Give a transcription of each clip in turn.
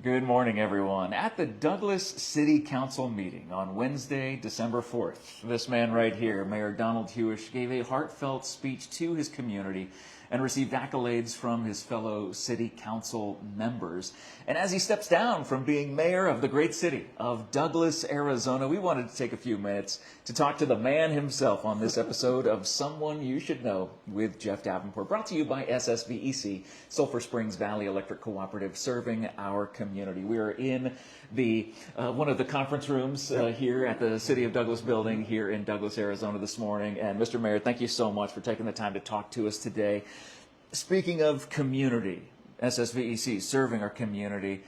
Good morning, everyone. At the Douglas City Council meeting on Wednesday, December 4th, this man right here, Mayor Donald Huish, gave a heartfelt speech to his community and received accolades from his fellow city council members. And as he steps down from being mayor of the great city of Douglas, Arizona, we wanted to take a few minutes to talk to the man himself on this episode of Someone You Should Know with Jeff Davenport, brought to you by SSVEC, Sulphur Springs Valley Electric Cooperative, serving our community. We are in the one of the conference rooms here at the City of Douglas building here in Douglas, Arizona this morning. And Mr. Mayor, thank you so much for taking the time to talk to us today. Speaking of community, SSVEC serving our community,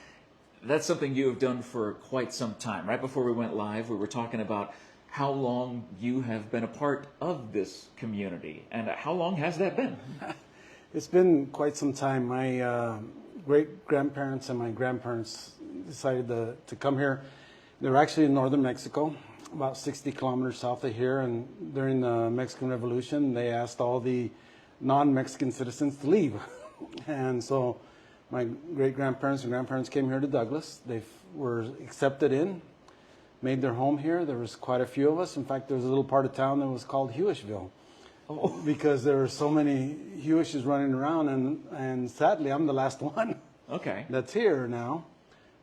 that's something you have done for quite some time. Right before we went live, we were talking about how long you have been a part of this community. And how long has that been? It's been quite some time. My great-grandparents and my grandparents decided to come here. They were actually in northern Mexico, about 60 kilometers south of here. And during the Mexican Revolution, they asked all the non-Mexican citizens to leave. And so my great-grandparents and grandparents came here to Douglas. They were accepted in, made their home here. There was quite a few of us. In fact, there was a little part of town that was called Huishville. Oh. Because there were so many Huishes running around, and sadly, I'm the last one. Okay. That's here now.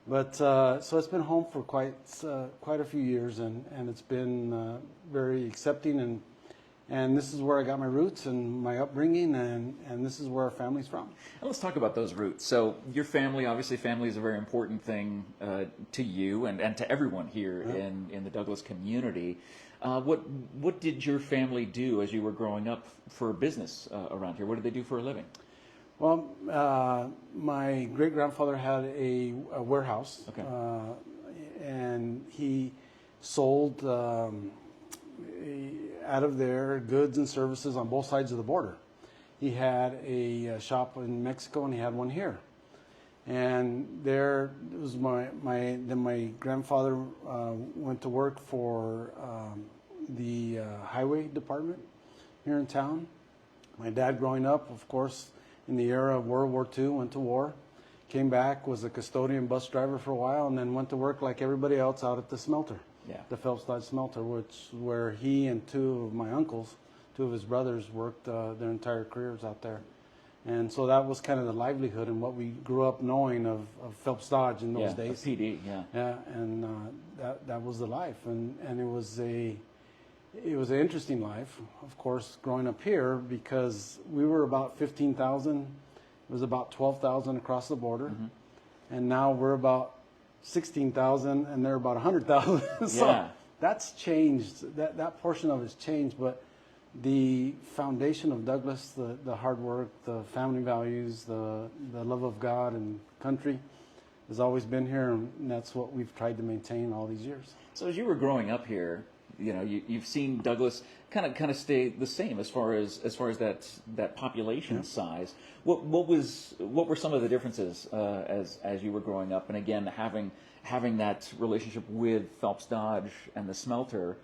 But so it's been home for quite a few years, and it's been very accepting, and this is where I got my roots and my upbringing, and this is where our family's from. And let's talk about those roots. So your family, obviously family is a very important thing to you and to everyone here in the Douglas community. What did your family do as you were growing up for business around here? What did they do for a living? Well, my great-grandfather had a warehouse, okay. And he sold out of there goods and services on both sides of the border. He had a shop in Mexico and he had one here. And there was my grandfather went to work for the highway department here in town. My dad, growing up, of course, in the era of World War II, went to war, came back, was a custodian bus driver for a while, and then went to work like everybody else out at the smelter, the Phelps Dodge smelter, where he and two of my uncles, two of his brothers, worked their entire careers out there. And so that was kind of the livelihood and what we grew up knowing of Phelps Dodge in those days. PD, Yeah, and that was the life, and it was an interesting life, of course, growing up here, because we were about 15,000. It was about 12,000 across the border, and now we're about 16,000, and they're about 100,000. So that's changed. That portion of it's changed, but the foundation of Douglas, the hard work, the family values, the love of God and country has always been here, and that's what we've tried to maintain all these years. So as you were growing up here, you know, you've seen Douglas kind of stay the same as far as that population size. What were some of the differences as you were growing up, and again having that relationship with Phelps Dodge and the smelter?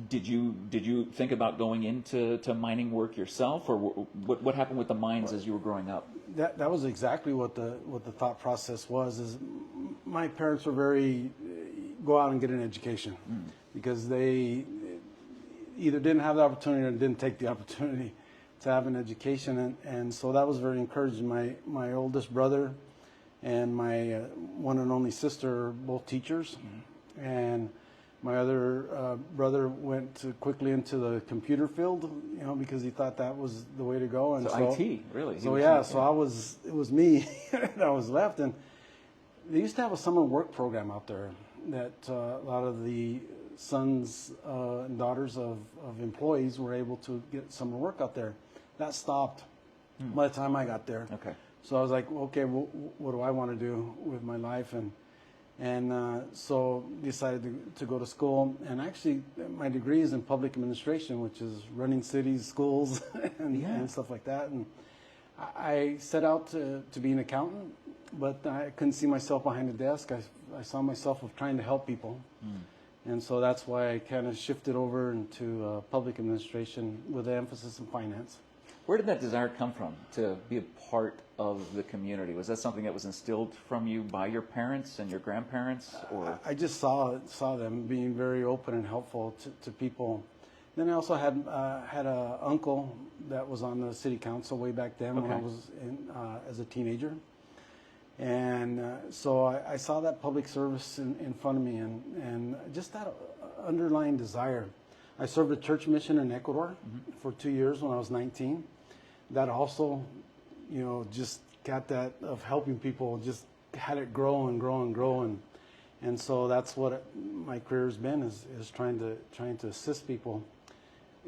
Did you think about going into mining work yourself, or what happened with the mines as you were growing up? That was exactly what the thought process was. Is my parents were very go out and get an education, because they either didn't have the opportunity or didn't take the opportunity to have an education, and so that was very encouraging. My oldest brother and my one and only sister are both teachers, and my other brother went quickly into the computer field, you know, because he thought that was the way to go. And so IT, really. So it was me that was left, and they used to have a summer work program out there that a lot of the sons and daughters of employees were able to get summer work out there. That stopped by the time I got there. Okay. So I was like, okay, well, what do I want to do with my life? And so decided to go to school. And actually, my degree is in public administration, which is running cities, schools, and stuff like that. And I set out to be an accountant, but I couldn't see myself behind a desk. I saw myself of trying to help people. And so that's why I kind of shifted over into public administration with an emphasis in finance. Where did that desire come from to be a part of the community? Was that something that was instilled from you by your parents and your grandparents, or? I just saw them being very open and helpful to people. Then I also had a uncle that was on the city council way back then when I was as a teenager, and so I saw that public service in front of me, and just that underlying desire. I served a church mission in Ecuador for 2 years when I was 19. That also, just got that of helping people, just had it grow and grow and grow, and so that's what my career has been, is trying to assist people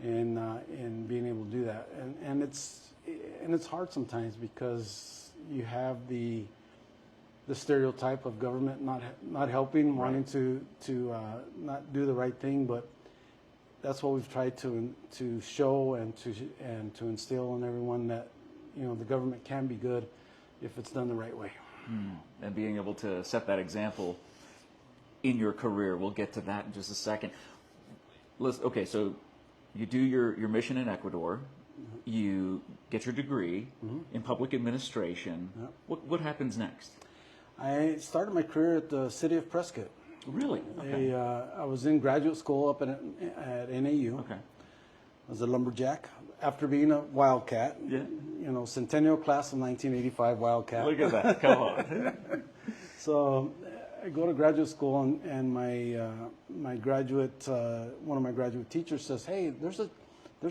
in being able to do that, and it's hard sometimes because you have the stereotype of government not helping, wanting to not do the right thing, but that's what we've tried to show and to instill in everyone, that the government can be good if it's done the right way. And being able to set that example in your career. We'll get to that in just a second. Okay, so you do your mission in Ecuador. You get your degree in public administration. What happens next? I started my career at the city of Prescott. Really? Okay. I was in graduate school up at NAU. Okay. I was a lumberjack after being a wildcat. Yeah. Centennial class of 1985 wildcat. Look at that. Come on. So I go to graduate school, and my graduate, one of my graduate teachers says, "Hey, there's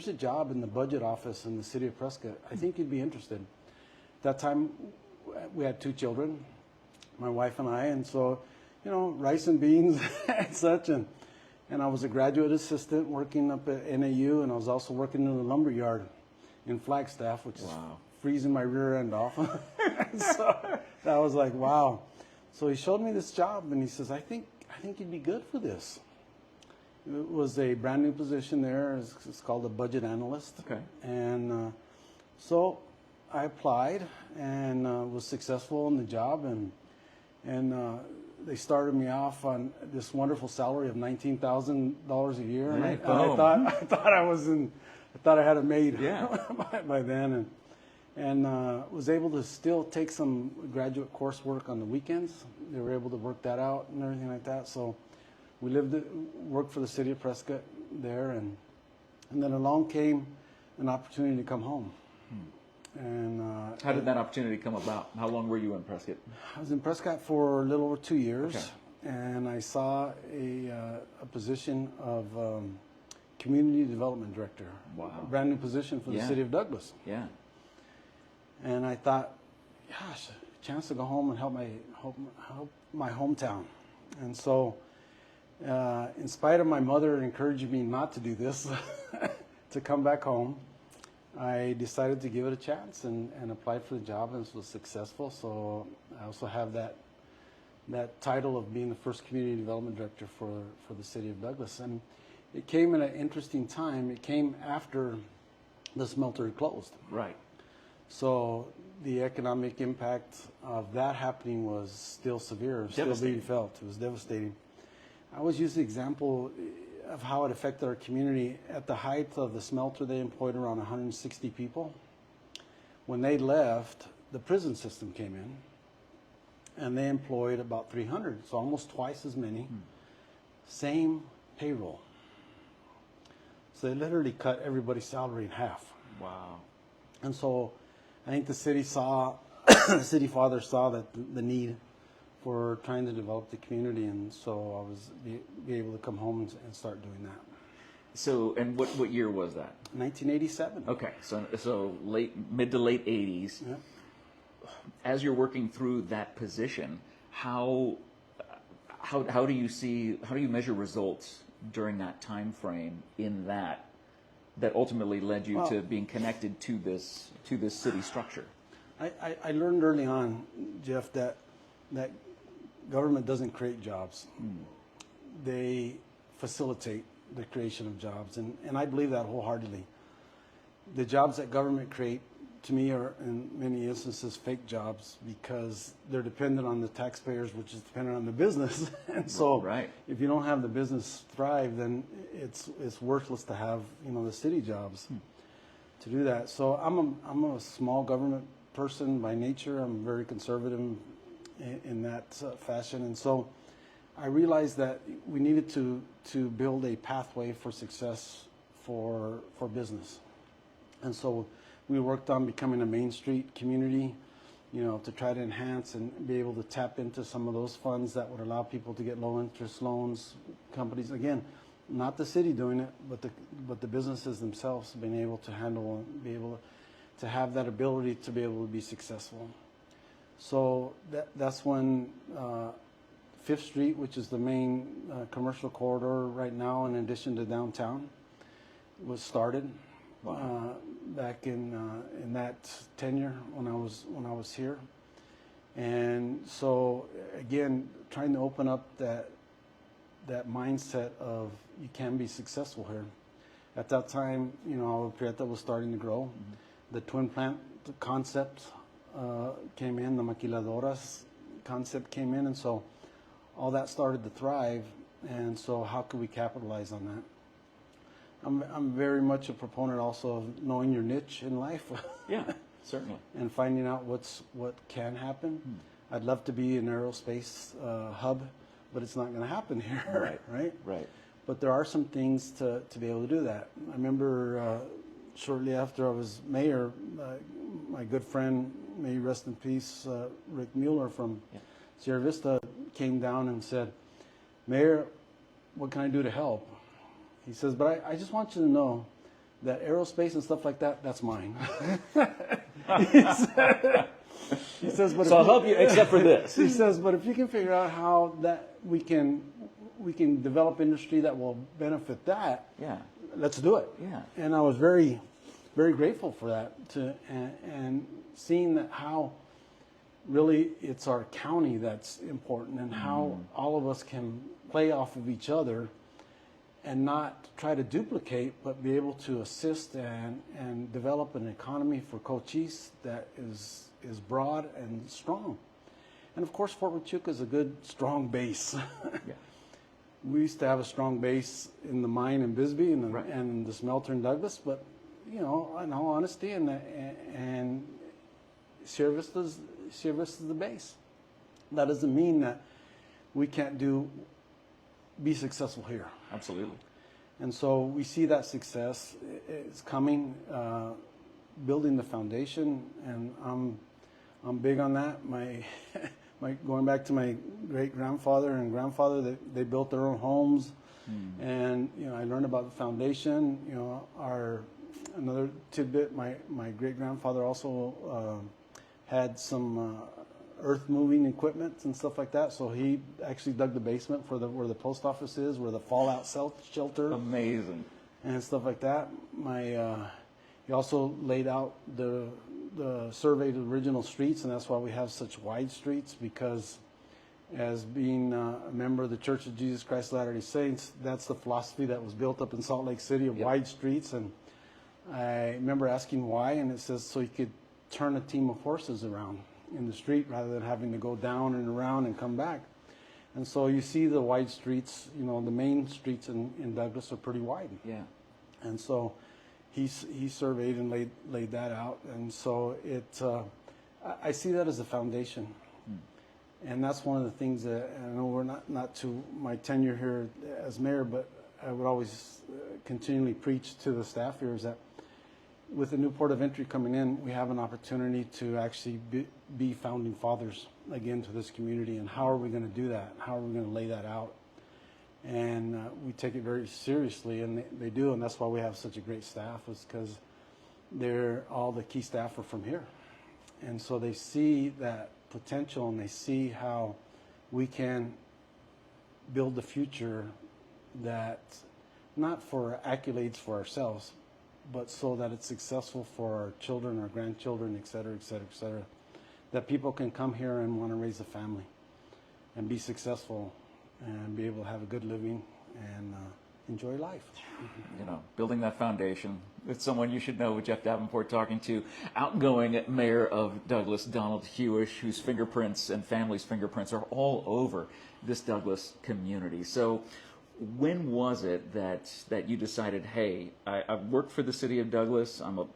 a job in the budget office in the city of Prescott. I think you'd be interested." At that time, we had 2 children, my wife and I, and so, rice and beans and such, and I was a graduate assistant working up at NAU, and I was also working in the lumber yard in Flagstaff, which is freezing my rear end off. So I was like, wow. So he showed me this job, and he says, I think you'd be good for this. It was a brand new position there. It's called a budget analyst. Okay. And so I applied and was successful in the job, and they started me off on this wonderful salary of $19,000 a year. Right. And I thought I had it made by then, and was able to still take some graduate coursework on the weekends. They were able to work that out and everything like that. So we worked for the city of Prescott there, and then along came an opportunity to come home. And how did that opportunity come about? How long were you in Prescott? I was in Prescott for a little over 2 years, Okay. and I saw a position of community development director. Wow. A brand new position for the city of Douglas. Yeah. And I thought, gosh, a chance to go home and help my hometown. And so, in spite of my mother encouraging me not to do this, to come back home, I decided to give it a chance and applied for the job, and was successful. So I also have that title of being the first community development director for the city of Douglas. And it came at an interesting time. It came after the smelter had closed. Right. So the economic impact of that happening was still severe, still being felt. It was devastating. I always use the example of how it affected our community. At the height of the smelter, they employed around 160 people. When they left, the prison system came in, and they employed about 300, so almost twice as many. Same payroll. So they literally cut everybody's salary in half. Wow. And so I think the city the city father saw that the need for trying to develop the community, and so I was be able to come home and start doing that. So, and what year was that? 1987. Okay, so mid to late 80s. Yeah. As you're working through that position, how do you measure results during that time frame in that ultimately led you to being connected to this city structure? I learned early on, Jeff, that government doesn't create jobs. They facilitate the creation of jobs, and I believe that wholeheartedly. The jobs that government create, to me, are in many instances fake jobs, because they're dependent on the taxpayers, which is dependent on the business. And so if you don't have the business thrive, then it's worthless to have the city jobs. to do that. So I'm a small government person by nature. I'm very conservative in that fashion, and so I realized that we needed to build a pathway for success for business, and so we worked on becoming a Main Street community, to try to enhance and be able to tap into some of those funds that would allow people to get low interest loans. Companies, again, not the city doing it, but the businesses themselves being able to handle and be able to have that ability to be able to be successful. So that's when 5th Street, which is the main commercial corridor right now, in addition to downtown, was started. Wow. Back in that tenure when I was here, and so again, trying to open up that mindset of you can be successful here. At that time, Agua Prieta was starting to grow. Mm-hmm. The twin plant concept came in, the maquiladoras concept came in, and so all that started to thrive. And so, how could we capitalize on that? I'm very much a proponent also of knowing your niche in life. Yeah, certainly. And finding out what can happen. I'd love to be an aerospace hub, but it's not going to happen here, right? Right. But there are some things to be able to do that. I remember shortly after I was mayor, my good friend, may he rest in peace, Rick Mueller from Sierra Vista, came down and said, "Mayor, what can I do to help?" He says, "But I just want you to know that aerospace and stuff like that, that's mine." He says, "But so I'll help you except for this." He says, "But if you can figure out how that we can develop industry that will benefit that, let's do it." Yeah. And I was very, very grateful for that and seeing that how really it's our county that's important and how all of us can play off of each other and not try to duplicate, but be able to assist and develop an economy for Cochise that is broad and strong. And of course, Fort Huachuca is a good, strong base. Yeah. We used to have a strong base in the mine in Bisbee and the smelter in Douglas, but in all honesty, and Sierra Vista's the base. That doesn't mean that we can't be successful here. Absolutely. And so we see that success is coming, building the foundation, and I'm big on that. My going back to my great grandfather and grandfather, they built their own homes, and I learned about the foundation. Another tidbit, my great grandfather also had some earth moving equipment and stuff like that. So he actually dug the basement for where the post office is, where the fallout shelter. Amazing. And stuff like that. He also laid out the surveyed original streets, and that's why we have such wide streets, because as being a member of the Church of Jesus Christ of Latter-day Saints, that's the philosophy that was built up in Salt Lake City of wide streets. And I remember asking why, and it says so you could turn a team of horses around in the street rather than having to go down and around and come back. And so you see the wide streets, the main streets in Douglas are pretty wide. Yeah. And so he surveyed and laid that out. And so I see that as a foundation. And that's one of the things that, I know we're not to my tenure here as mayor, but I would always continually preach to the staff here, is that with the new port of entry coming in, we have an opportunity to actually be founding fathers again to this community. And how are we going to do that? How are we going to lay that out? And we take it very seriously, and they do, and that's why we have such a great staff, is because all the key staff are from here. And so they see that potential, and they see how we can build the future that, not for accolades for ourselves, but so that it's successful for our children, our grandchildren, et cetera, et cetera, et cetera. That people can come here and want to raise a family and be successful and be able to have a good living and enjoy life. Building that foundation. It's someone you should know, with Jeff Davenport talking to outgoing Mayor of Douglas, Donald Huish, whose fingerprints and family's fingerprints are all over this Douglas community. So when was it that you decided, hey, I've worked for the city of Douglas. I'm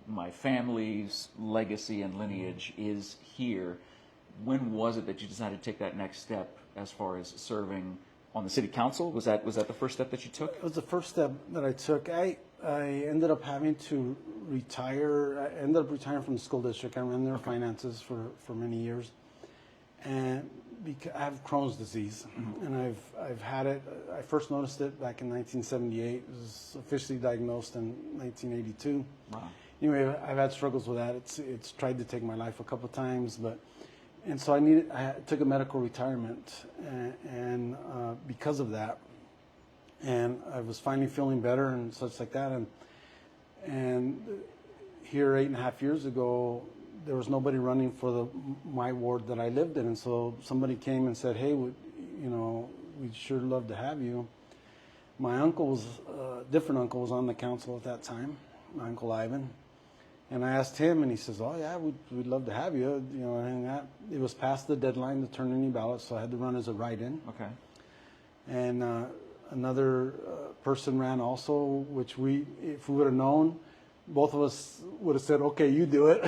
my family's legacy and lineage is here. When was it that you decided to take that next step as far as serving on the city council? Was that the first step that you took? It was the first step that I took. I ended up having to retire. I ended up retiring from the school district. I ran their finances for many years, and because I have Crohn's disease, and I've had it. I first noticed it back in 1978. It was officially diagnosed in 1982. Wow. Anyway, I've had struggles with that. It's tried to take my life a couple of times, and so I took a medical retirement, and because of that, and I was finally feeling better and such like that, and here 8.5 years ago, there was nobody running for my ward that I lived in, and so somebody came and said, "Hey, we'd sure love to have you." My uncle was different uncle was on the council at that time, my Uncle Ivan. And I asked him, and he says, "Oh yeah, we'd love to have you." And it was past the deadline to turn any ballots, so I had to run as a write-in. Okay. And another person ran also, which if we would have known, both of us would have said, "Okay, you do it."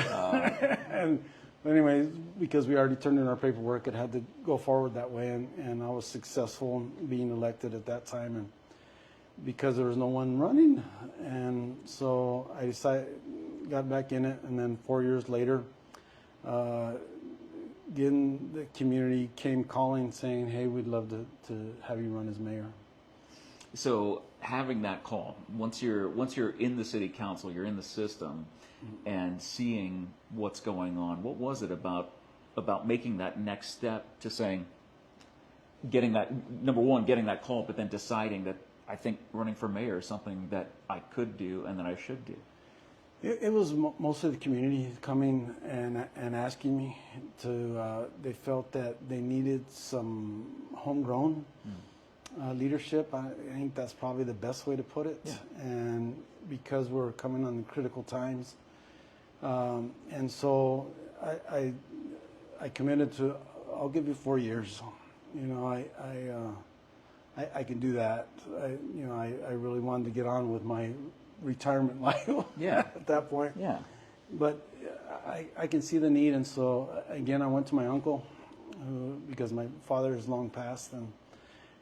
And anyway, because we already turned in our paperwork, it had to go forward that way, and I was successful in being elected at that time, and because there was no one running, and so I got back in it, and then 4 years later, again, the community came calling saying, "Hey, we'd love to have you run as mayor." So having that call, once you're in the city council, you're in the system, and seeing what's going on, what was it about making that next step to saying, getting that, number one, getting that call, but then deciding that I think running for mayor is something that I could do and that I should do? It was mostly the community coming and asking me to. They felt that they needed some homegrown leadership. I think that's probably the best way to put it. Yeah. And because we're coming on times times, and so I committed to. I'll give you 4 years. I can do that. I really wanted to get on with my retirement life. Yeah. At that point. Yeah. But I can see the need, and so again, I went to my uncle, because my father is long passed,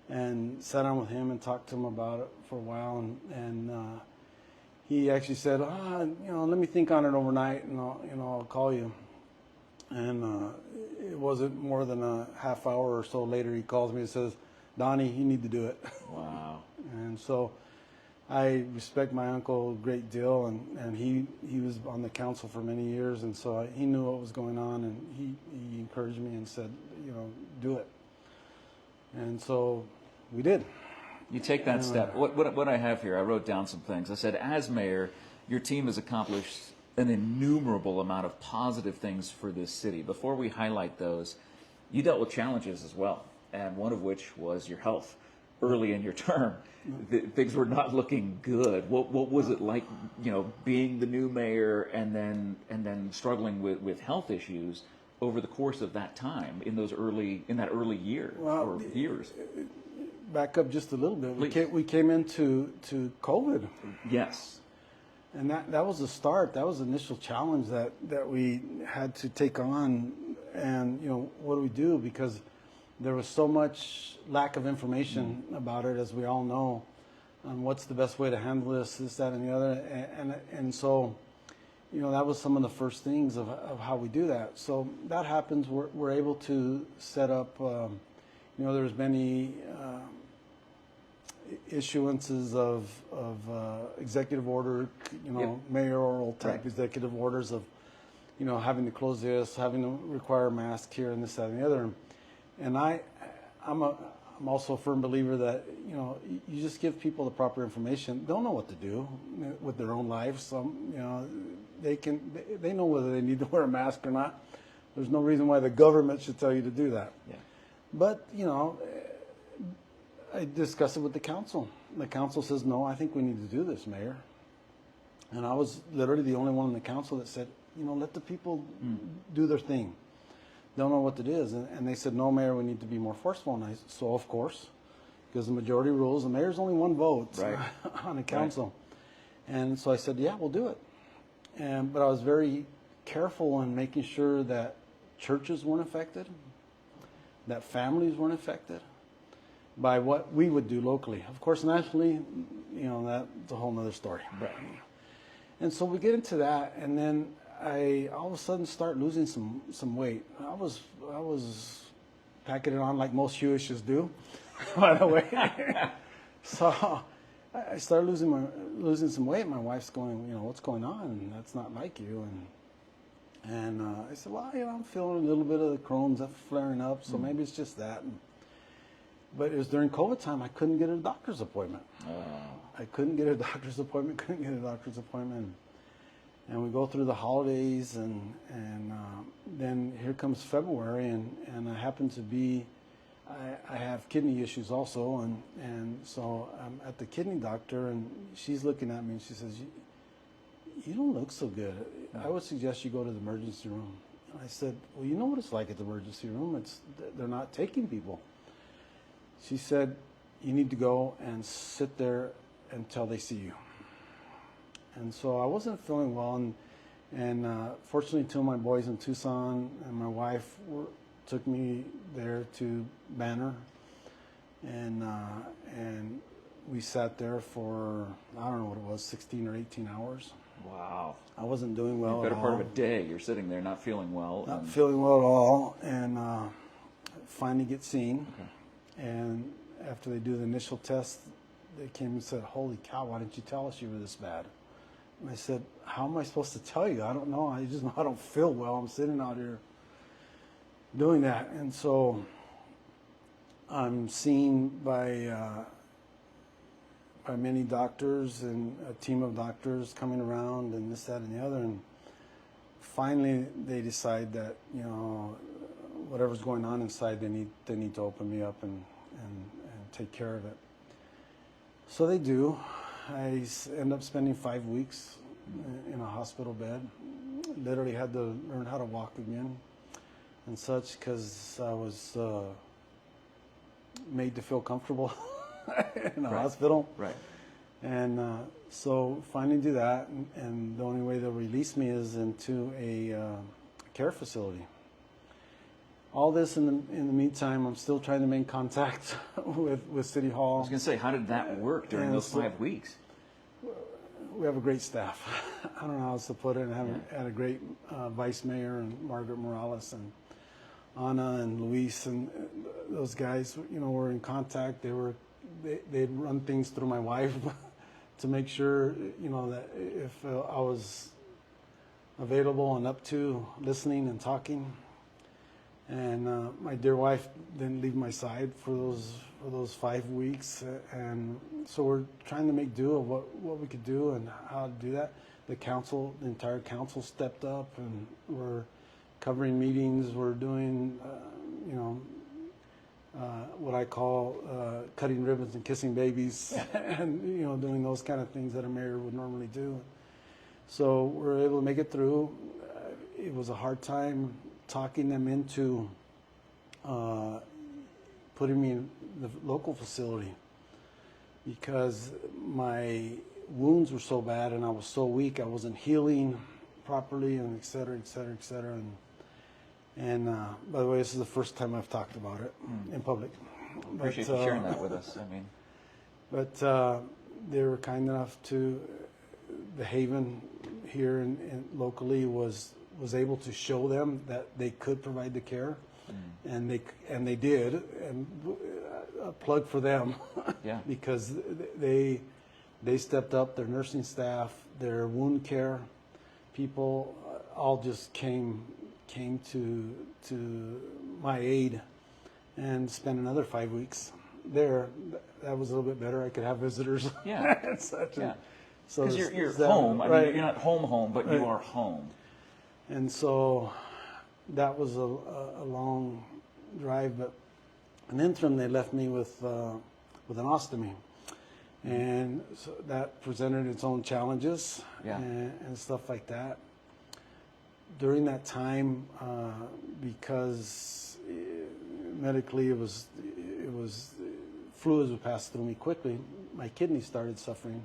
and sat down with him and talked to him about it for a while, and he actually said, let me think on it overnight, and I'll call you. And it wasn't more than a half hour or so later, he calls me and says, "Donnie, you need to do it." Wow. And so I respect my uncle a great deal, and he was on the council for many years, and so he knew what was going on, and he encouraged me and said, do it. And so we did. You take that step. What I have here, I wrote down some things. I said, as mayor, your team has accomplished an innumerable amount of positive things for this city. Before we highlight those, you dealt with challenges as well, and one of which was your health. Early in your term, things were not looking good. What was it like, being the new mayor and then struggling with health issues over the course of that time in that early year or years? Back up just a little bit. Please. We came into COVID. Yes. And that was the start. That was the initial challenge that we had to take on. And what do we do? Because there was so much lack of information about it, as we all know, on what's the best way to handle this, that, and the other. And so, that was some of the first things of how we do that. So that happens. We're able to set up, there's many issuances of executive order, mayoral type executive orders of, having to close this, having to require masks here, and this, that, and the other. And I'm also a firm believer that you just give people the proper information. They'll know what to do with their own lives. So they know whether they need to wear a mask or not. There's no reason why the government should tell you to do that. Yeah. But I discuss it with the council. The council says, "No, I think we need to do this, Mayor." And I was literally the only one in the council that said, let the people do their thing. Don't know what it is. And they said, "No, Mayor, we need to be more forceful." And so of course, because the majority rules. The mayor's only one vote Right. on the council. And so I said, yeah, we'll do it. But I was very careful in making sure that churches weren't affected, that families weren't affected by what we would do locally. Of course, nationally, that's a whole nother story. Right. And so we get into that, and then I all of a sudden start losing some weight. I was packing it on like most Huishes do, by the way. So I started losing some weight. My wife's going, what's going on? And that's not like you. And I said, well, I'm feeling a little bit of the Crohn's flaring up, so maybe it's just that. But it was during COVID time. I couldn't get a doctor's appointment. I couldn't get a doctor's appointment. And we go through the holidays, and then here comes February, and I happen to be, I have kidney issues also, and so I'm at the kidney doctor, and she's looking at me, and she says, you don't look so good. I would suggest you go to the emergency room. And I said, well, you know what it's like at the emergency room. They're not taking people. She said, you need to go and sit there until they see you. And so I wasn't feeling well, and fortunately, two of my boys in Tucson and my wife took me there to Banner, and we sat there for, I don't know what it was, 16 or 18 hours. Wow. I wasn't doing well Better at part all. of a day, you're sitting there not feeling well. Not feeling well at all, and finally get seen. Okay. And after they do the initial test, they came and said, holy cow, why didn't you tell us you were this bad? And I said, how am I supposed to tell you? I don't know. I just know I don't feel well. I'm sitting out here doing that. And so I'm seen by many doctors and a team of doctors coming around and this, that, and the other. And finally they decide that, whatever's going on inside, they need to open me up and take care of it. So they do. I end up spending 5 weeks in a hospital bed. Literally had to learn how to walk again and such, because I was made to feel comfortable in a hospital. Right. And so finally do that, and the only way they'll release me is into a care facility. All this in the meantime, I'm still trying to make contact with City Hall. I was going to say, how did that work during those 5 weeks? We have a great staff. I don't know how else to put it. I had a great vice mayor, and Margaret Morales, and Anna and Luis, and those guys. Were in contact. They'd run things through my wife to make sure that if I was available and up to listening and talking. And my dear wife didn't leave my side for those 5 weeks, and so we're trying to make do of what we could do and how to do that. The entire council stepped up, and we're covering meetings. We're doing, what I call cutting ribbons and kissing babies, and doing those kind of things that a mayor would normally do. So we're able to make it through. It was a hard time talking them into putting me in the local facility, because my wounds were so bad and I was so weak. I wasn't healing properly, and et cetera, et cetera, et cetera. And by the way, this is the first time I've talked about it in public. Appreciate you sharing that with us. But they were kind enough to, the Haven here in locally was able to show them that they could provide the care, and they did, and a plug for them, yeah, because they stepped up. Their nursing staff, their wound care people, all just came to my aid, and spent another 5 weeks there. That was a little bit better. I could have visitors. Yeah, and such. Yeah. So because you're home. I mean, you're not home, but you are home. And so that was a long drive, but in the interim they left me with an ostomy, and so that presented its own challenges, and stuff like that. During that time, because medically it was fluids would pass through me quickly, my kidneys started suffering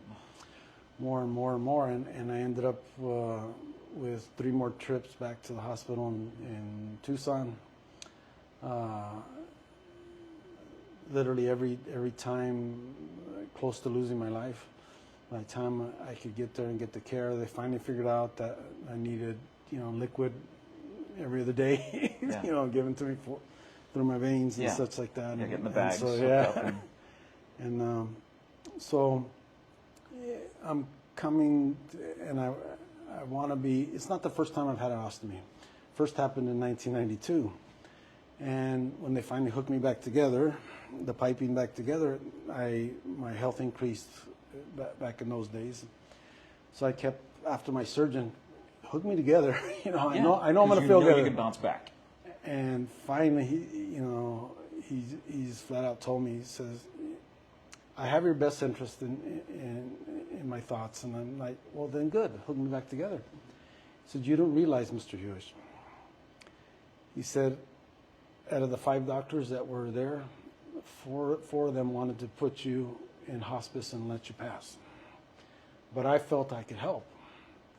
more and more and more, and I ended up with 3 more trips back to the hospital in Tucson. Literally every time close to losing my life. By the time I could get there and get the care, they finally figured out that I needed, liquid every other day, Yeah. given to me through my veins and Yeah. such like that. Yeah, getting the And bags so, hooked yeah. up and- And so I'm coming, and I want to be. It's not the first time I've had an ostomy. First happened in 1992, and when they finally hooked me back together, the piping back together, my health increased back in those days. So I kept, after my surgeon hooked me together. I know I'm going to feel good. You can bounce back. And finally, he's flat out told me, he says, I have your best interest in my thoughts. And I'm like, well, then good, hook me back together. He said, you don't realize, Mr. Huish. He said, out of the 5 doctors that were there, four of them wanted to put you in hospice and let you pass. But I felt I could help.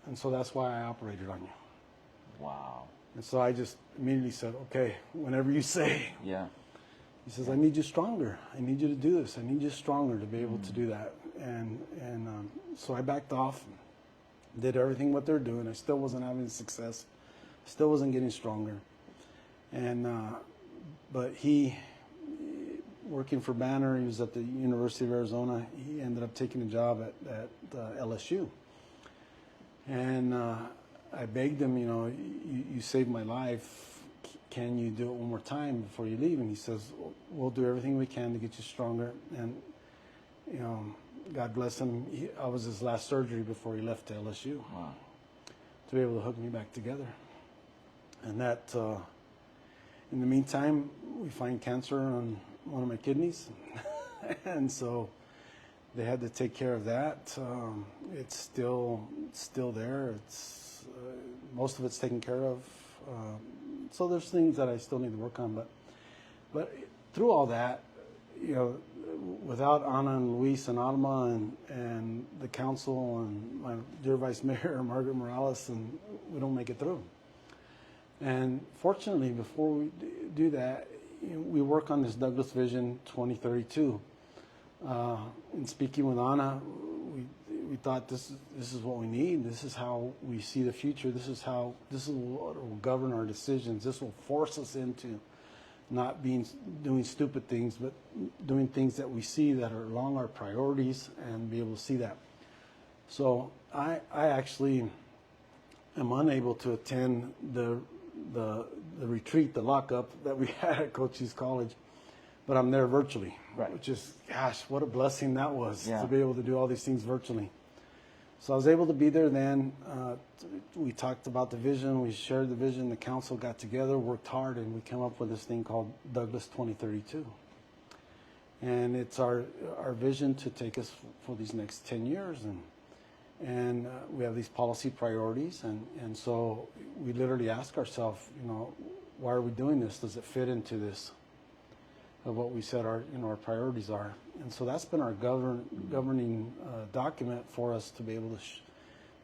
And so that's why I operated on you. Wow. And so I just immediately said, okay, whenever you say. Yeah. He says, I need you stronger. I need you to do this. I need you stronger to be able to do that. And so I backed off, did everything what they're doing. I still wasn't having success. Still wasn't getting stronger. And but he, working for Banner, he was at the University of Arizona. He ended up taking a job at LSU. And I begged him, you saved my life. Can you do it one more time before you leave? And he says, we'll do everything we can to get you stronger. And, God bless him. I was his last surgery before he left to LSU. Wow. To be able to hook me back together. And that, in the meantime, we find cancer on one of my kidneys. And so they had to take care of that. It's still there. It's most of it's taken care of. So there's things that I still need to work on, but through all that, without Ana and Luis and Alma and the council and my dear Vice Mayor Margaret Morales, and we don't make it through. And fortunately, before we do that, we work on this Douglas Vision 2032. In speaking with Ana, we thought this is what we need. This is how we see the future. This is what will govern our decisions. This will force us into not doing stupid things, but doing things that we see that are along our priorities and be able to see that. So I actually am unable to attend the retreat, the lockup that we had at Cochise College, but I'm there virtually. Right. Which is, gosh, what a blessing that was, yeah. to be able to do all these things virtually. So I was able to be there then. We talked about the vision. We shared the vision. The council got together, worked hard, and we came up with this thing called Douglas 2032. And it's our vision to take us for these next 10 years. And we have these policy priorities. And so we literally ask ourselves, why are we doing this? Does it fit into this? Of what we said our priorities are. And so that's been our governing document for us to be able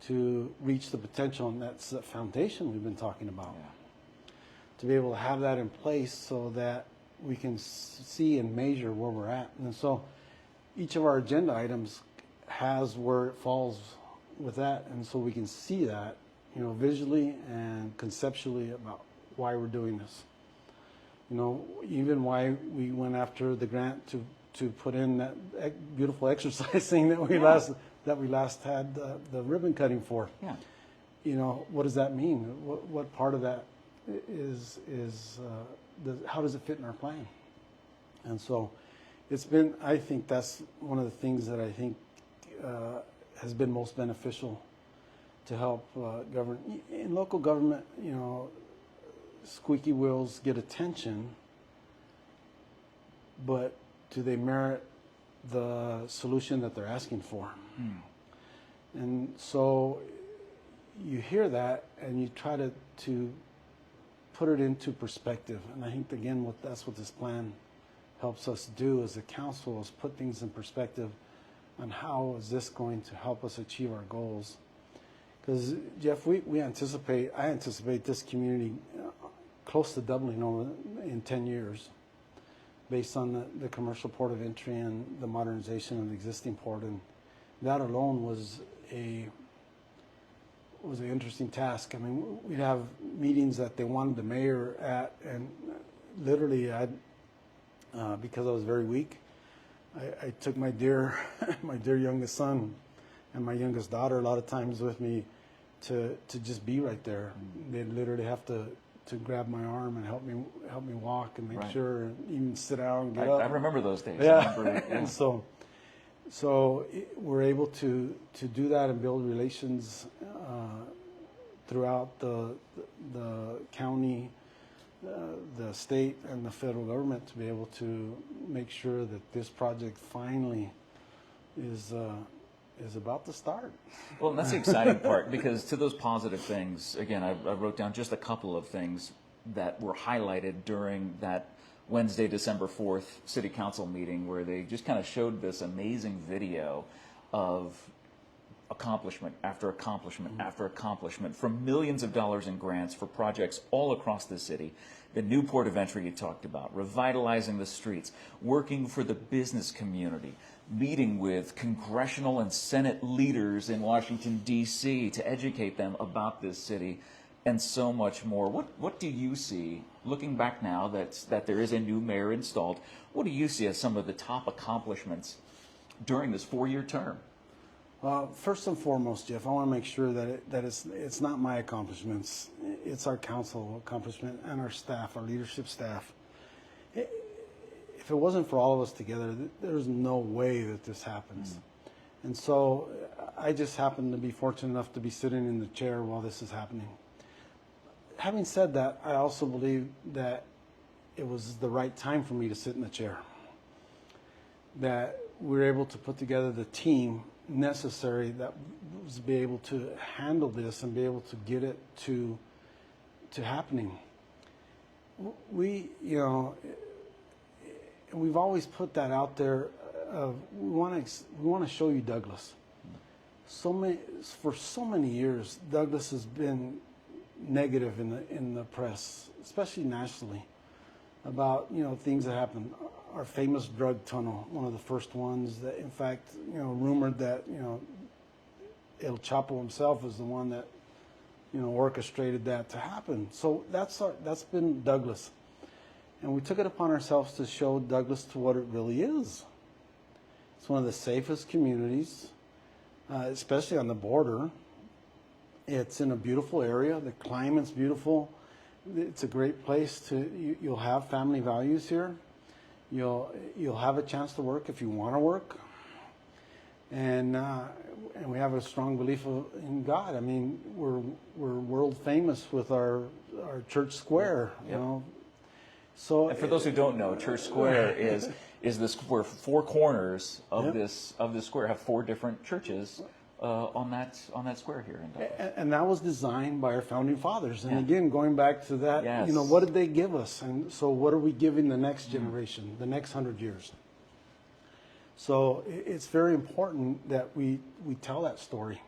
to reach the potential, and that's the foundation we've been talking about. Yeah. To be able to have that in place so that we can see and measure where we're at. And so each of our agenda items has where it falls with that, and so we can see that, visually and conceptually about why we're doing this. Even why we went after the grant to put in that beautiful exercise thing that we last had the ribbon cutting for. Yeah. What does that mean? What part of that is how does it fit in our plan? And so it's been, I think that's one of the things that I think has been most beneficial to help govern. In local government, squeaky wheels get attention, but do they merit the solution that they're asking for? And so you hear that and you try to put it into perspective. And I think, again, that's what this plan helps us do as a council is put things in perspective on how is this going to help us achieve our goals. Because, Jeff, I anticipate this community close to doubling over in 10 years based on the commercial port of entry and the modernization of the existing port. And that alone was an interesting task. I mean, we'd have meetings that they wanted the mayor at, and literally, because I was very weak, I took my dear youngest son and my youngest daughter a lot of times with me to just be right there. They'd literally have to grab my arm and help me walk and make sure, and even sit down and get up. I remember those days. Yeah, yeah. and so we're able to do that and build relations throughout the county, the state, and the federal government to be able to make sure that this project finally is about to start. Well, and that's the exciting part, because to those positive things, again, I wrote down just a couple of things that were highlighted during that Wednesday, December 4th City Council meeting, where they just kind of showed this amazing video of accomplishment after accomplishment after accomplishment from millions of dollars in grants for projects all across the city. The new port of entry you talked about, revitalizing the streets, working for the business community, meeting with congressional and Senate leaders in Washington, D.C. to educate them about this city, and so much more. What do you see, looking back now that there is a new mayor installed, what do you see as some of the top accomplishments during this 4-year term? First and foremost, Jeff, I want to make sure that it's not my accomplishments. It's our council accomplishment and our staff, our leadership staff. If it wasn't for all of us together, there's no way that this happens. And so I just happen to be fortunate enough to be sitting in the chair while this is happening. Having said that, I also believe that it was the right time for me to sit in the chair. That we were able to put together the team necessary that was be able to handle this and be able to get it to happening. We, we've always put that out there. We want to show you Douglas. For so many years, Douglas has been negative in the press, especially nationally, about things that happen. Our famous drug tunnel, one of the first ones that, in fact, rumored that El Chapo himself is the one that orchestrated that to happen. So that's been Douglas, and we took it upon ourselves to show Douglas to what it really is. It's one of the safest communities, especially on the border. It's in a beautiful area. The climate's beautiful. It's a great place you'll have family values here. You'll have a chance to work if you want to work, and we have a strong belief in God. I mean, we're world famous with our church square. So, and for those who don't know, Church Square is this where 4 corners of this square have 4 different churches on that square here in Davenport. And that was designed by our founding fathers. And again, going back to that, what did they give us? And so what are we giving the next generation, the next 100 years? So it's very important that we tell that story.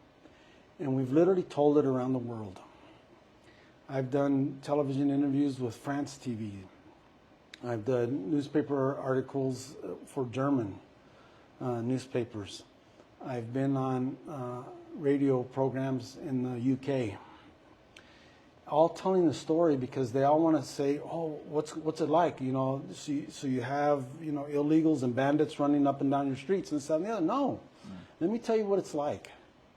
And we've literally told it around the world. I've done television interviews with France TV. I've done newspaper articles for German newspapers. I've been on radio programs in the UK, all telling the story because they all want to say, "Oh, what's it like?" So you have illegals and bandits running up and down your streets and this, that, and the other. No, let me tell you what it's like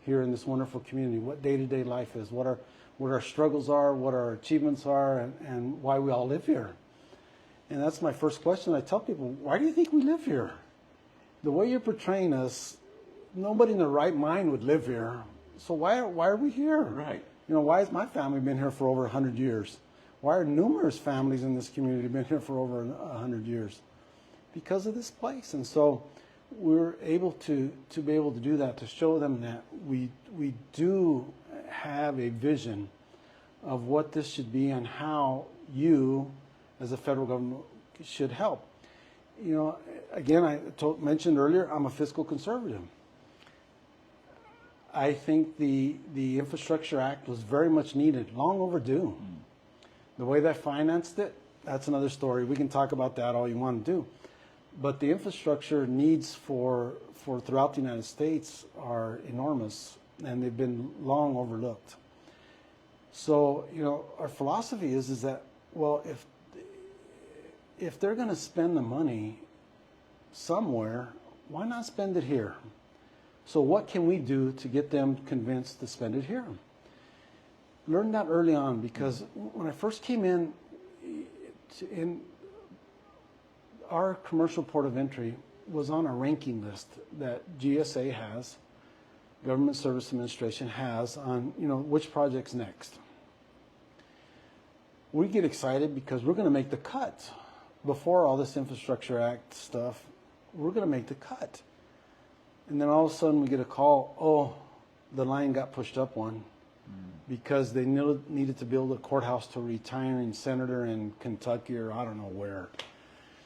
here in this wonderful community. What day-to-day life is, what our struggles are, what our achievements are, and why we all live here. And that's my first question. I tell people, why do you think we live here? The way you're portraying us, nobody in their right mind would live here. So why are we here? Right. Why has my family been here for over 100 years? Why are numerous families in this community been here for over 100 years? Because of this place. And so we're able to be able to do that, to show them that we do have a vision of what this should be and how you, as a federal government, should help. you know, again, mentioned earlier, I'm a fiscal conservative. I think the Infrastructure Act was very much needed, long overdue. The way they financed it, that's another story. We can talk about that all you want to do. But the infrastructure needs for throughout the United States are enormous, and they've been long overlooked. So, you know, our philosophy is that, well, if they're going to spend the money somewhere, why not spend it here? So what can we do to get them convinced to spend it here? Learned that early on, because when I first came in our commercial port of entry was on a ranking list that GSA has, Government Service Administration has, on, you know, which project's next. We get excited because we're going to make the cut. Before all this Infrastructure Act stuff, we're going to make the cut. And then all of a sudden we get a call, oh, the line got pushed up one because they needed to build a courthouse to a retiring senator in Kentucky or I don't know where.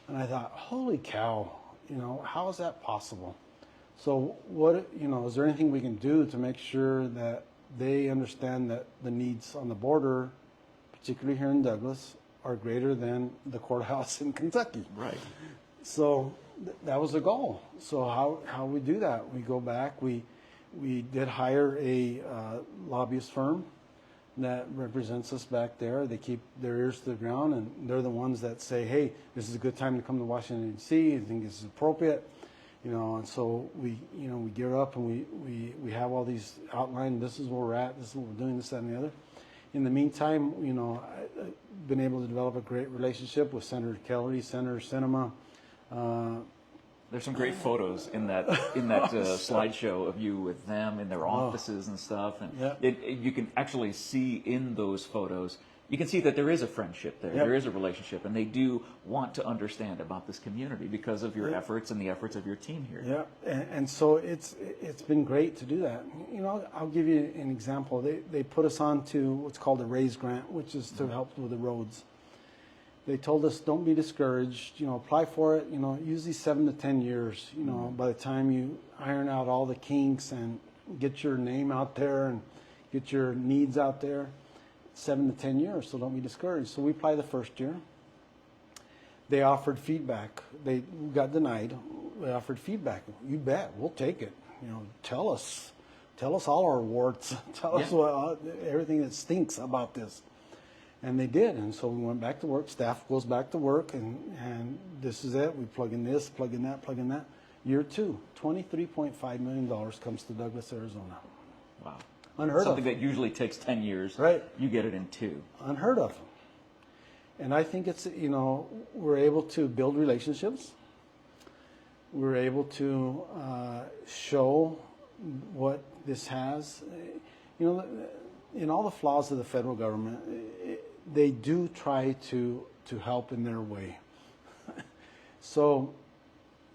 And I thought, holy cow, you know, how is that possible? So what, you know, is there anything we can do to make sure that they understand that the needs on the border, particularly here in Douglas, are greater than the courthouse in Kentucky? Right. So that was the goal. So how we do that? We go back, we did hire a lobbyist firm that represents us back there. They keep their ears to the ground, and they're the ones that say, hey, this is a good time to come to Washington, D.C. I think this is appropriate. You know, and so we gear up and we have all these outlined. This is where we're at. This is what we're doing. This, that, and the other. In the meantime, you know, I've been able to develop a great relationship with Senator Kelly, Senator Sinema. There's some great photos in that slideshow of you with them in their offices and stuff, and yeah. You can actually see in those photos. You can see that there is a friendship there. Yep. There is a relationship, and they do want to understand about this community because of your efforts and the efforts of your team here. Yeah, and so it's been great to do that. You know, I'll give you an example. They put us on to what's called a RAISE grant, which is to help with the roads. They told us, don't be discouraged, you know, apply for it, you know, usually 7 to 10 years, you know, by the time you iron out all the kinks and get your name out there and get your needs out there, 7 to 10 years, so don't be discouraged. So we applied the first year. They offered feedback. They got denied. They offered feedback. You bet, we'll take it. You know, tell us all our warts. Tell us everything that stinks about this. And they did, and so we went back to work. Staff goes back to work, and this is it. We plug in this, plug in that, plug in that. Year 2, $23.5 million comes to Douglas, Arizona. Wow. Unheard Something of. that usually takes 10 years. Right. You get it in 2. Unheard of. And I think it's, you know, we're able to build relationships. We're able to show what this has. You know, in all the flaws of the federal government, they do try to help in their way. So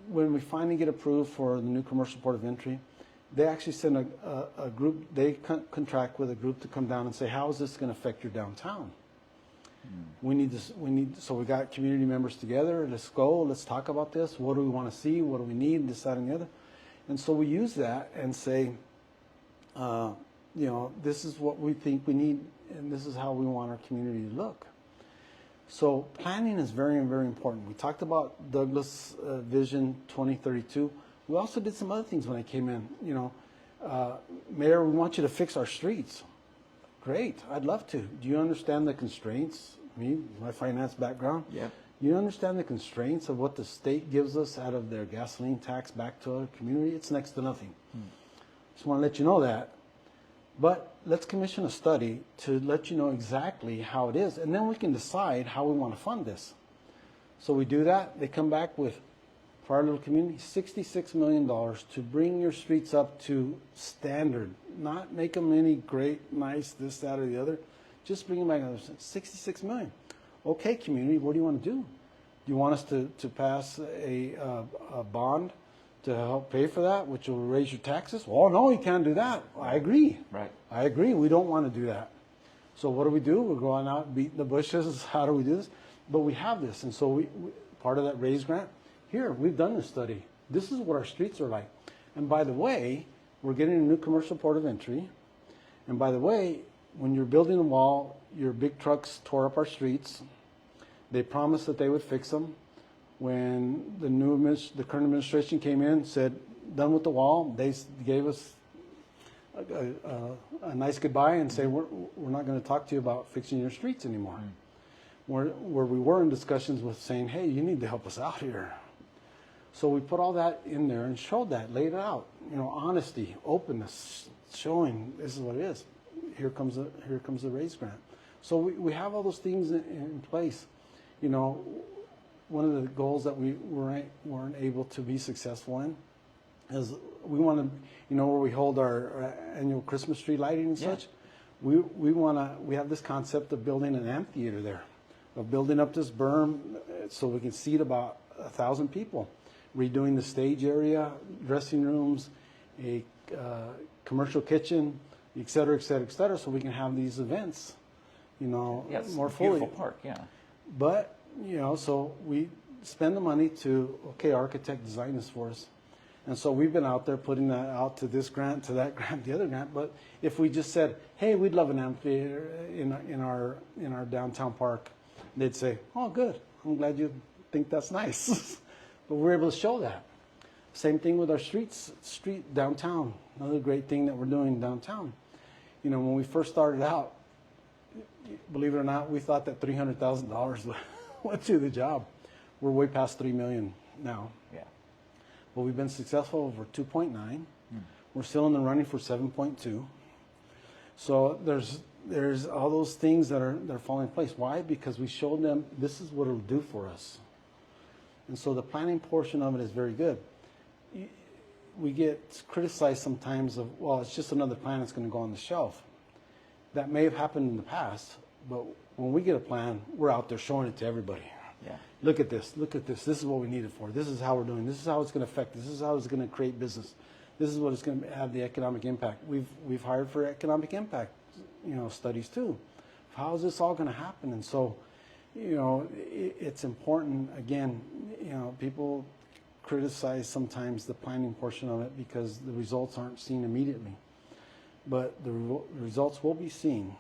when we finally get approved for the new commercial port of entry, they actually send a group, they contract with a group to come down and say, how is this going to affect your downtown? We need this, so we got community members together, let's go, let's talk about this, what do we want to see, what do we need, this, that, and the other. And so we use that and say, you know, this is what we think we need, and this is how we want our community to look. So planning is very, very important. We talked about Douglas Vision 2032. We also did some other things when I came in. You know, Mayor, we want you to fix our streets. Great, I'd love to. Do you understand the constraints? Me, my finance background. Yeah. You understand the constraints of what the state gives us out of their gasoline tax back to our community? It's next to nothing. Just want to let you know that. But let's commission a study to let you know exactly how it is, and then we can decide how we want to fund this. So we do that. They come back with, for our little community, $66 million to bring your streets up to standard. Not make them any great, nice, this, that, or the other. Just bring them back another $66 million. Okay, community, what do you want to do? Do you want us to pass a bond to help pay for that, which will raise your taxes? Oh, no, you can't do that. I agree. Right. I agree. We don't want to do that. So what do? We're going out beating the bushes. How do we do this? But we have this. And so we part of that RAISE grant here, we've done this study. This is what our streets are like. And by the way, we're getting a new commercial port of entry. And by the way, when you're building a wall, your big trucks tore up our streets. They promised that they would fix them. When the current administration came in, said, done with the wall, they gave us a nice goodbye and say, we're not going to talk to you about fixing your streets anymore. Where we were in discussions with saying, hey, you need to help us out here. So we put all that in there and showed that, laid it out. You know, honesty, openness, showing this is what it is. Here comes the raise grant. So we have all those things in place. You know, one of the goals that we weren't able to be successful in is we want to, you know, where we hold our annual Christmas tree lighting and such. We have this concept of building an amphitheater there, of building up this berm so we can seat about 1,000 people, redoing the stage area, dressing rooms, a commercial kitchen, et cetera, et cetera, et cetera, so we can have these events, you know, more fully. Beautiful park, yeah. But, you know, so we spend the money to, okay, architect design this for us. And so we've been out there putting that out to this grant, to that grant, the other grant. But if we just said, hey, we'd love an amphitheater in our downtown park, they'd say, oh, good. I'm glad you think that's nice. But we're able to show that. Same thing with our street downtown. Another great thing that we're doing downtown. You know, when we first started out, believe it or not, we thought that $300,000 went to the job. We're way past $3 million now. Yeah. But we've been successful over 2.9. We're still in the running for 7.2. So there's all those things that are falling in place. Why? Because we showed them this is what it'll do for us. And so the planning portion of it is very good. We get criticized sometimes of, well, it's just another plan that's going to go on the shelf. That may have happened in the past, but when we get a plan, we're out there showing it to everybody. Yeah. Look at this. Look at this. This is what we need it for. This is how we're doing. This is how it's going to affect. This is how it's going to create business. This is what it's going to have the economic impact. We've hired for economic impact, you know, studies too. How is this all going to happen? And so, you know, it's important. Again, you know, people criticize sometimes the planning portion of it because the results aren't seen immediately, but the results will be seen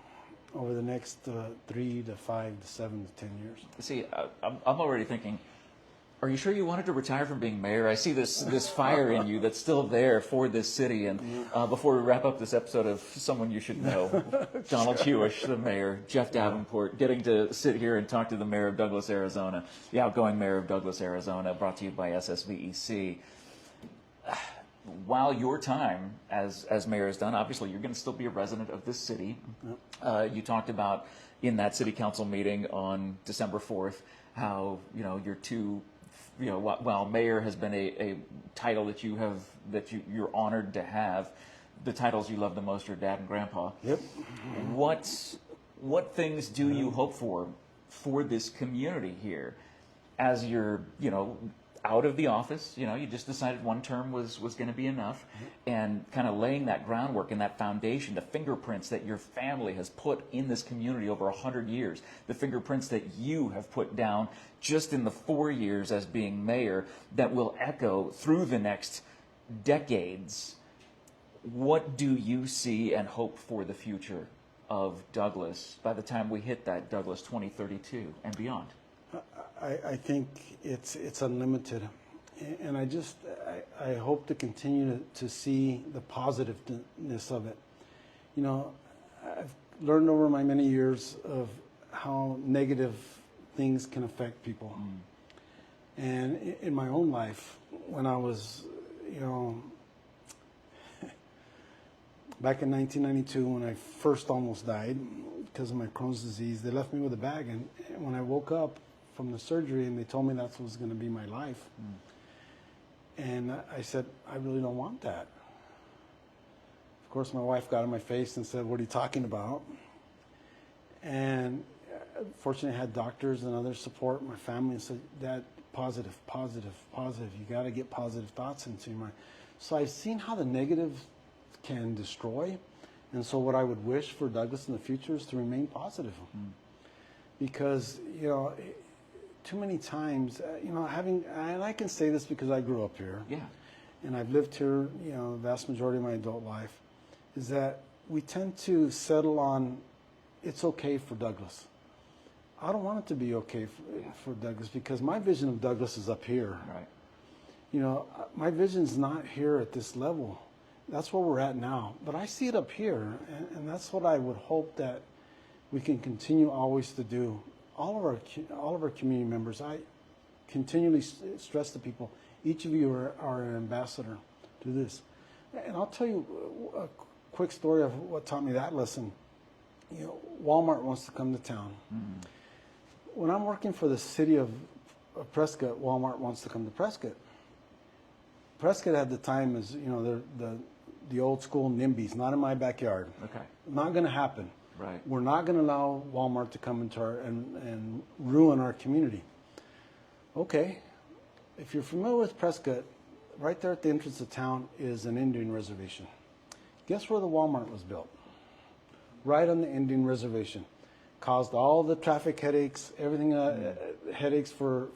over the next 3 to 5 to 7 to 10 years. See, I'm already thinking, are you sure you wanted to retire from being mayor? I see this fire in you that's still there for this city. And before we wrap up this episode of Someone You Should Know, Donald Huish, the mayor, Jeff Davenport, getting to sit here and talk to the mayor of Douglas, Arizona, the outgoing mayor of Douglas, Arizona, brought to you by SSVEC. While your time as mayor is done, obviously you're going to still be a resident of this city. You talked about in that city council meeting on December 4th how, you know, your two, you know, while mayor has been a title that you're honored to have, the titles you love the most are dad and grandpa. Yep. What things do you hope for this community here as you're, you know, out of the office? You know, you just decided one term was going to be enough, and kind of laying that groundwork and that foundation, the fingerprints that your family has put in this community over 100 years, the fingerprints that you have put down just in the 4 years as being mayor that will echo through the next decades. What do you see and hope for the future of Douglas by the time we hit that Douglas 2032 and beyond? I think it's unlimited, and I hope to continue to see the positiveness of it. You know, I've learned over my many years of how negative things can affect people. And in my own life, when I was, you know, back in 1992, when I first almost died because of my Crohn's disease, they left me with a bag, and when I woke up from the surgery and they told me that was going to be my life, and I said, I really don't want that. Of course, my wife got in my face and said, what are you talking about? And fortunately, I had doctors and other support, my family, and said, Dad, positive, positive, positive. You got to get positive thoughts into your mind. So I've seen how the negative can destroy. And so what I would wish for Douglas in the future is to remain positive. Because, you know, too many times, and I can say this because I grew up here. Yeah. And I've lived here, the vast majority of my adult life, is that we tend to settle on, it's okay for Douglas. I don't want it to be okay for Douglas, because my vision of Douglas is up here. Right. My vision's not here at this level. That's where we're at now. But I see it up here, and that's what I would hope that we can continue always to do. All of our community members, I continually stress to people, each of you are an ambassador to this. And I'll tell you a quick story of what taught me that lesson. Walmart wants to come to town. Mm-hmm. When I'm working for the city of Prescott, Walmart wants to come to Prescott. Prescott at the time is, the old school NIMBYs, not in my backyard. Okay. Not going to happen. Right. We're not going to allow Walmart to come into and ruin our community. Okay. If you're familiar with Prescott, right there at the entrance of town is an Indian reservation. Guess where the Walmart was built? Right on the Indian reservation. Caused all the traffic headaches, everything headaches for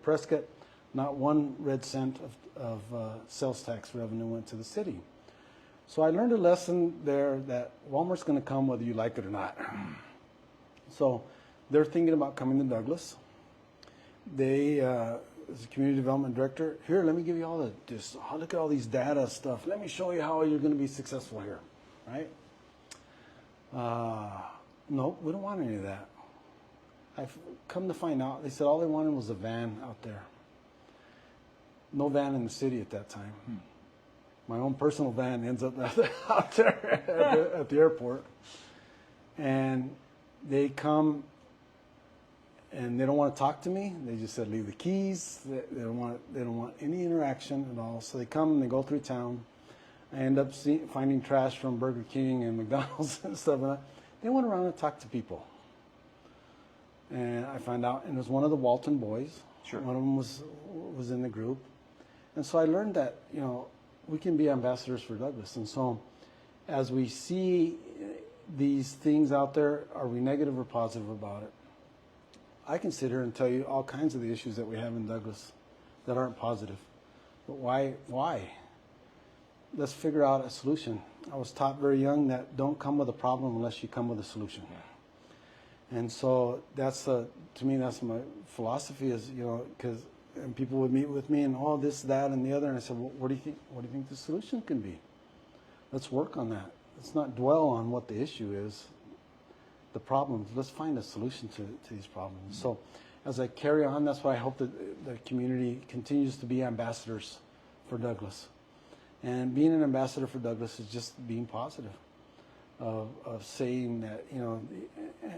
Prescott. Not one red cent of sales tax revenue went to the city. So I learned a lesson there that Walmart's going to come whether you like it or not. So they're thinking about coming to Douglas. They, as a community development director, here, let me give you all this. Look at all these data stuff. Let me show you how you're going to be successful here, right? No, we don't want any of that. I've come to find out, they said all they wanted was a van out there. No van in the city at that time. My own personal van ends up out there at the airport. And they come and they don't want to talk to me. They just said leave the keys. They don't want any interaction at all. So they come and they go through town. I end up finding trash from Burger King and McDonald's and stuff like that. They went around and talked to people. And I found out, and it was one of the Walton boys. Sure. One of them was in the group. And so I learned that, we can be ambassadors for Douglas. And so as we see these things out there, are we negative or positive about it? I can sit here and tell you all kinds of the issues that we have in Douglas that aren't positive. But why? Let's figure out a solution. I was taught very young that don't come with a problem unless you come with a solution. And so to me, that's my philosophy is, and people would meet with me and this, that, and the other. And I said, well, what do you think? What do you think the solution can be? Let's work on that. Let's not dwell on what the issue is, the problems. Let's find a solution to these problems. Mm-hmm. So as I carry on, that's why I hope that the community continues to be ambassadors for Douglas. And being an ambassador for Douglas is just being positive, of saying that,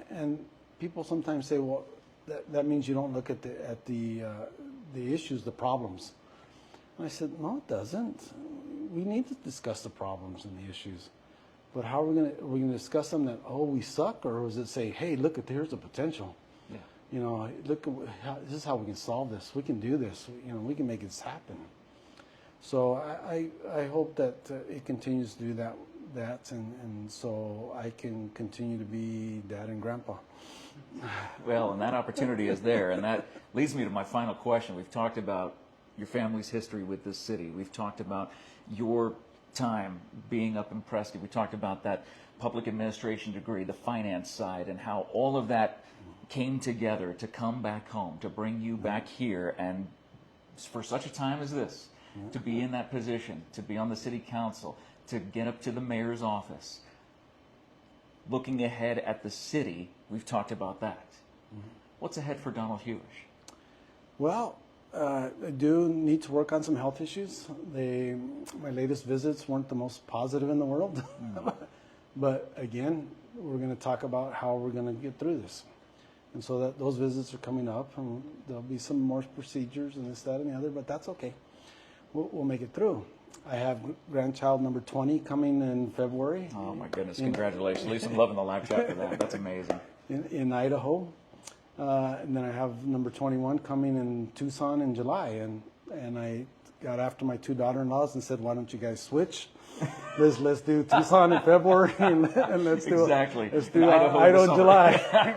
and people sometimes say, well, that means you don't look at the issues, the problems. And I said, no, it doesn't. We need to discuss the problems and the issues. But how are we going to discuss them that, we suck? Or is it say, hey, look, here's the potential. Yeah. Look, this is how we can solve this. We can do this. We can make this happen. So I hope that it continues to do that and so I can continue to be dad and grandpa. Well, and that opportunity is there, and that leads me to my final question. We've talked about your family's history with this city. We've talked about your time being up in Prescott. We talked about that public administration degree, the finance side, and how all of that came together to come back home, to bring you back here, and for such a time as this, to be in that position, to be on the city council, to get up to the mayor's office. Looking ahead at the city, we've talked about that. Mm-hmm. What's ahead for Donald Huish? Well, I do need to work on some health issues. My latest visits weren't the most positive in the world. Mm-hmm. But again, we're going to talk about how we're going to get through this. And so those visits are coming up, and there'll be some more procedures and this, that, and the other, but that's okay. We'll make it through. I have grandchild number 20 coming in February. Oh my goodness, congratulations. At least I'm loving the live chat for that. That's amazing. In Idaho. And then I have number 21 coming in Tucson in July. And I got after my two daughter-in-laws and said, why don't you guys switch? Let's do Tucson in February and let's do exactly. Idaho in July.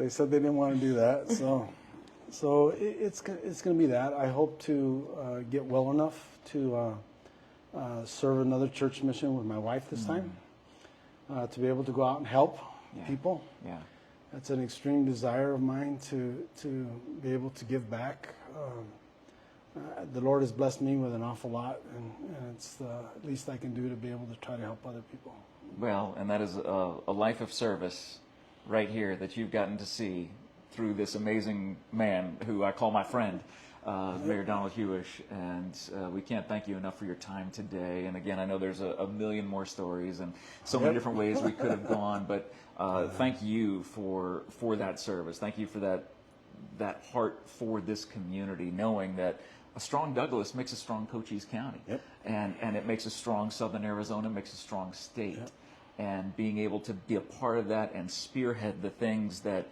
They said they didn't want to do that, so it's going to be that. I hope to get well enough to serve another church mission with my wife this time, to be able to go out and help people. Yeah. That's an extreme desire of mine to be able to give back. The Lord has blessed me with an awful lot, and it's the least I can do to be able to try to help other people. Well, and that is a life of service right here that you've gotten to see through this amazing man who I call my friend, Mayor Donald Huish, and we can't thank you enough for your time today. And again, I know there's a million more stories and so many different ways we could have gone, but thank you for that service. Thank you for that heart for this community, knowing that a strong Douglas makes a strong Cochise County, and it makes a strong Southern Arizona, makes a strong state. And being able to be a part of that and spearhead the things that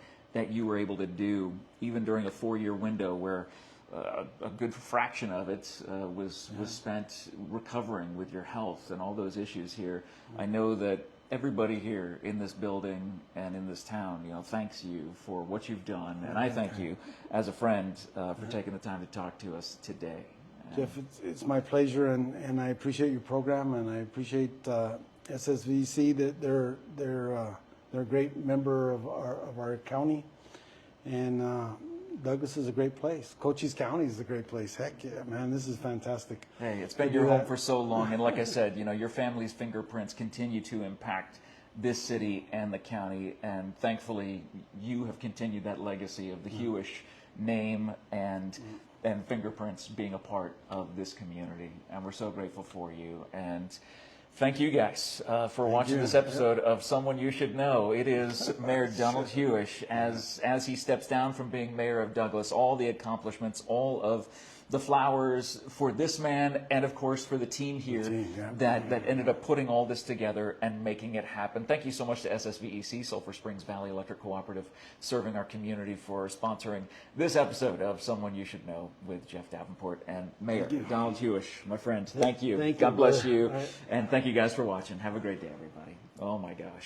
you were able to do, even during a 4-year window where a good fraction of it was spent recovering with your health and all those issues here. I know that everybody here in this building and in this town, thanks you for what you've done, and I thank you as a friend for taking the time to talk to us today. Jeff, it's my pleasure, and I appreciate your program, and I appreciate SSVEC, that they're a great member of our county, and Douglas is a great place. Cochise County is a great place. Heck yeah, man, this is fantastic. Hey, it's been your home for so long, and like I said, your family's fingerprints continue to impact this city and the county, and thankfully you have continued that legacy of the Huish name and fingerprints being a part of this community, and we're so grateful for you. And thank you guys for watching this episode of Someone You Should Know. It is Mayor Donald Huish as he steps down from being mayor of Douglas, all the accomplishments, all of the flowers for this man, and of course for the team here that ended up putting all this together and making it happen. Thank you so much to SSVEC, Sulphur Springs Valley Electric Cooperative, serving our community, for sponsoring this episode of Someone You Should Know with Jeff Davenport and Mayor Donald Huish, my friend. Thank you. God bless you. And thank you guys for watching. Have a great day, everybody. Oh my gosh.